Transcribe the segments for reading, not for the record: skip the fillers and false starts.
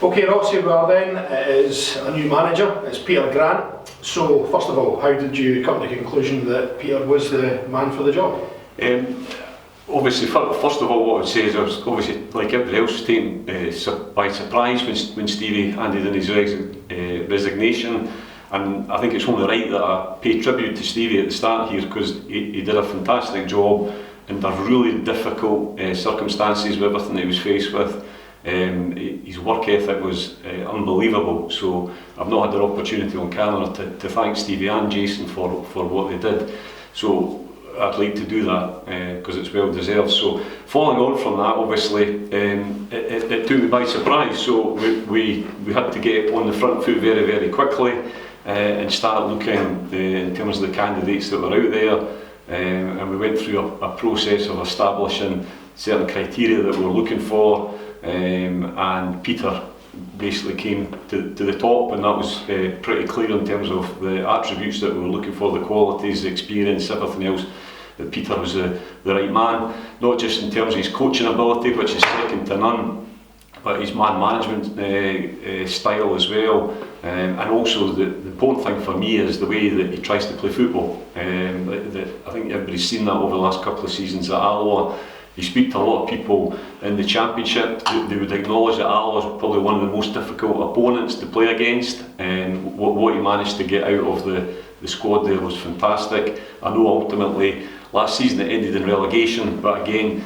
Okay, Ross, here we are then. It is a new manager, it's Peter Grant. So, first of all, how did you come to the conclusion that Peter was the man for the job? Obviously, first of all, what I would say is I was obviously, like everybody else, taken by surprise when Stevie handed in his resignation. And I think it's only right that I pay tribute to Stevie at the start here, because he did a fantastic job under really difficult circumstances with everything that he was faced with. His work ethic was unbelievable, so I've not had the opportunity on camera to thank Stevie and Jason for what they did. So I'd like to do that because it's well deserved. So following on from that, obviously, it took me by surprise. So we had to get on the front foot very, very quickly and start looking in terms of the candidates that were out there. And we went through a process of establishing certain criteria that we were looking for. And Peter basically came to the top, and that was pretty clear in terms of the attributes that we were looking for, the qualities, the experience, everything else, that Peter was the right man, not just in terms of his coaching ability, which is second to none, but his man management style as well, and also the important thing for me is the way that he tries to play football. I think everybody's seen that over the last couple of seasons at Alloa. You speak to a lot of people in the Championship, they would acknowledge that Alloa was probably one of the most difficult opponents to play against, and what he managed to get out of the squad there was fantastic. I know ultimately last season it ended in relegation, but again,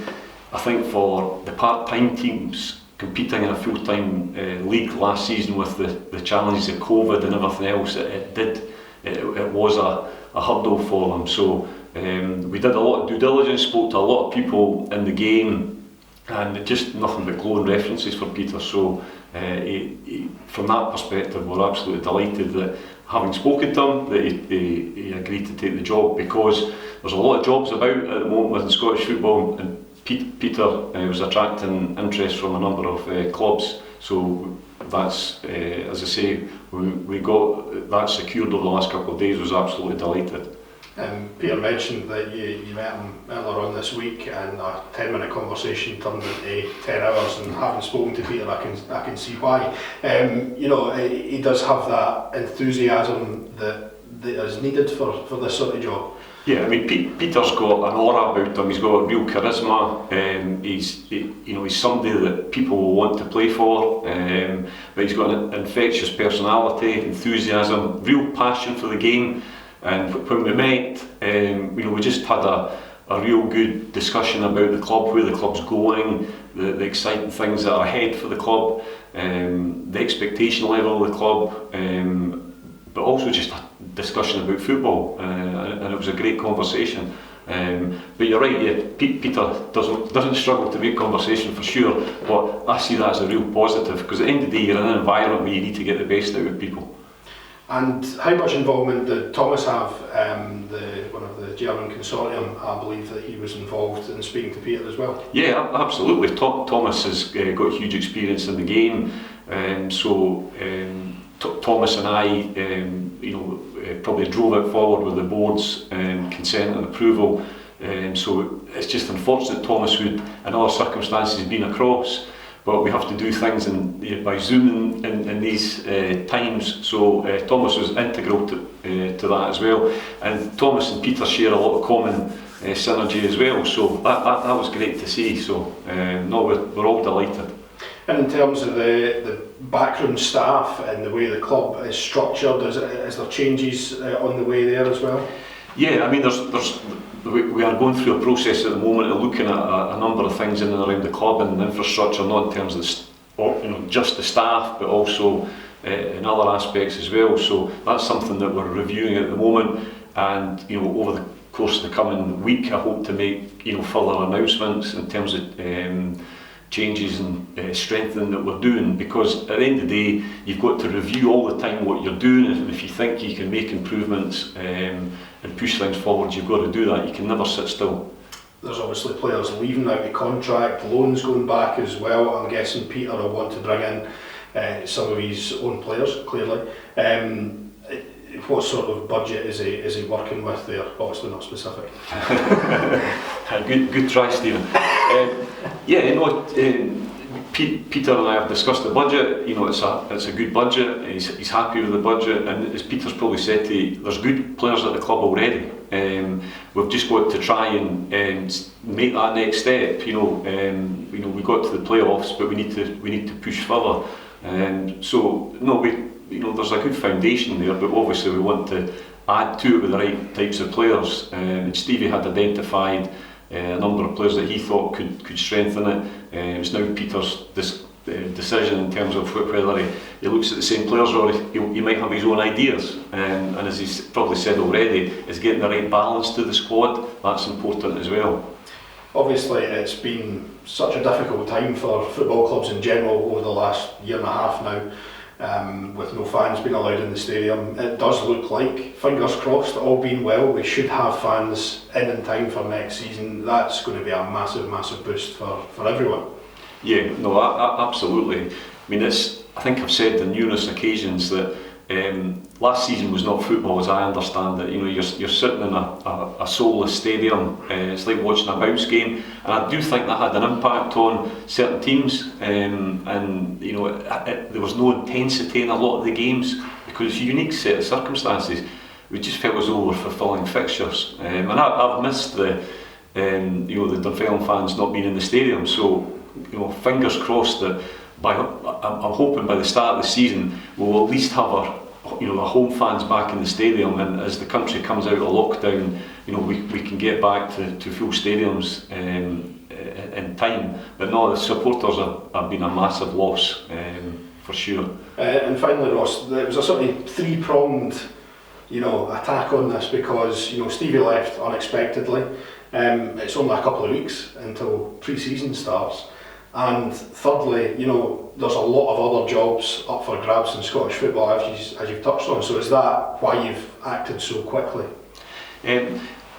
I think for the part-time teams competing in a full-time league last season with the challenges of COVID and everything else, it was a hurdle for them. So we did a lot of due diligence, spoke to a lot of people in the game, and just nothing but glowing references for Peter. So from that perspective, we're absolutely delighted that, having spoken to him, that he agreed to take the job, because there's a lot of jobs about at the moment within Scottish football, and Peter was attracting interest from a number of clubs. So that's, as I say, we got that secured over the last couple of days. Was absolutely delighted. Peter mentioned that you met him earlier on this week, and a 10-minute conversation turned into 10 hours, and having spoken to Peter, I can see why. You know, he does have that enthusiasm that is needed for this sort of job. Yeah, I mean, Peter's got an aura about him. He's got a real charisma. He's somebody that people will want to play for. But he's got an infectious personality, enthusiasm, real passion for the game. And when we met, we just had a real good discussion about the club, where the club's going, the exciting things that are ahead for the club, the expectation level of the club, but also just a discussion about football, and it was a great conversation. But you're right, yeah, Peter doesn't struggle to make conversation for sure, but I see that as a real positive, because at the end of the day you're in an environment where you need to get the best out of people. And how much involvement did Thomas have? One of the German consortium, I believe that he was involved in speaking to Peter as well. Yeah, absolutely. Thomas has got huge experience in the game, so Thomas and I, probably drove it forward with the board's consent and approval. So it's just unfortunate Thomas would, in other circumstances, been across. But we have to do things by Zoom in these times, so Thomas was integral to that as well, and Thomas and Peter share a lot of common synergy as well, so that was great to see. So we're all delighted. And in terms of the backroom staff and the way the club is structured, is there changes on the way there as well? Yeah, I mean, we are going through a process at the moment of looking at a number of things in and around the club and infrastructure, not in terms of just the staff, but also in other aspects as well. So that's something that we're reviewing at the moment, and over the course of the coming week, I hope to make further announcements in terms of changes and strengthening that we're doing, because at the end of the day you've got to review all the time what you're doing, and if you think you can make improvements and push things forward, you've got to do that. You can never sit still. There's obviously players leaving out of contract, loans going back as well. I'm guessing Peter will want to bring in some of his own players, clearly. What sort of budget is he working with there? Obviously not specific. Good try, Stephen. Peter and I have discussed the budget. You know, it's a good budget. He's happy with the budget, and as Peter's probably said to you, there's good players at the club already. We've just got to try and make that next step. You know, we got to the playoffs, but we need to push further. So no, there's a good foundation there, but obviously we want to add to it with the right types of players. And Stevie had identified a number of players that he thought could strengthen it. It's now Peter's decision in terms of whether he looks at the same players or he might have his own ideas. And as he's probably said already, is getting the right balance to the squad. That's important as well. Obviously, it's been such a difficult time for football clubs in general over the last year and a half now, with no fans being allowed in the stadium. It does look like, fingers crossed, all being well, we should have fans in time for next season. That's going to be a massive, massive boost for everyone. Yeah, no, absolutely. I mean, I think I've said on numerous occasions that last season was not football as I understand it. You know, you're sitting in a soulless stadium. It's like watching a bounce game, and I do think that had an impact on certain teams. And you know, there was no intensity in a lot of the games because it's a unique set of circumstances. We just felt as though we were fulfilling fixtures, and I've missed the Dunfermline fans not being in the stadium. So, you know, fingers crossed that I'm hoping by the start of the season we'll at least have our home fans back in the stadium, and as the country comes out of lockdown, you know, we can get back to full stadiums in time. But no, the supporters have been a massive loss for sure. And finally, Ross, there was a sort of three-pronged attack on this because Stevie left unexpectedly. It's only a couple of weeks until pre-season starts. And thirdly, there's a lot of other jobs up for grabs in Scottish football, as you've touched on. So is that why you've acted so quickly?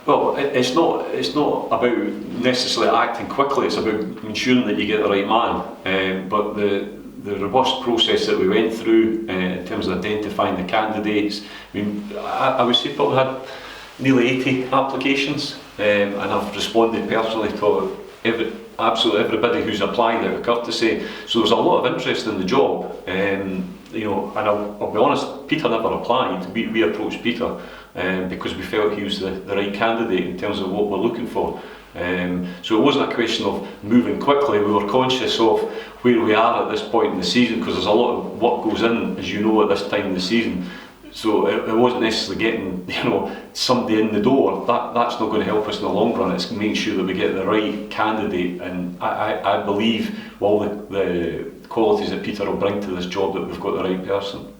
Well, it's not about necessarily acting quickly. It's about ensuring that you get the right man. But the robust process that we went through in terms of identifying the candidates, I would say probably had nearly 80 applications, and I've responded personally to absolutely everybody who's applied out of courtesy. So there's a lot of interest in the job, and I'll be honest, Peter never applied. We approached Peter because we felt he was the right candidate in terms of what we're looking for. So it wasn't a question of moving quickly. We were conscious of where we are at this point in the season, because there's a lot of work goes in, as you know, at this time in the season. So it wasn't necessarily getting somebody in the door. That's not going to help us in the long run. It's making sure that we get the right candidate, and I believe all the qualities that Peter will bring to this job, that we've got the right person.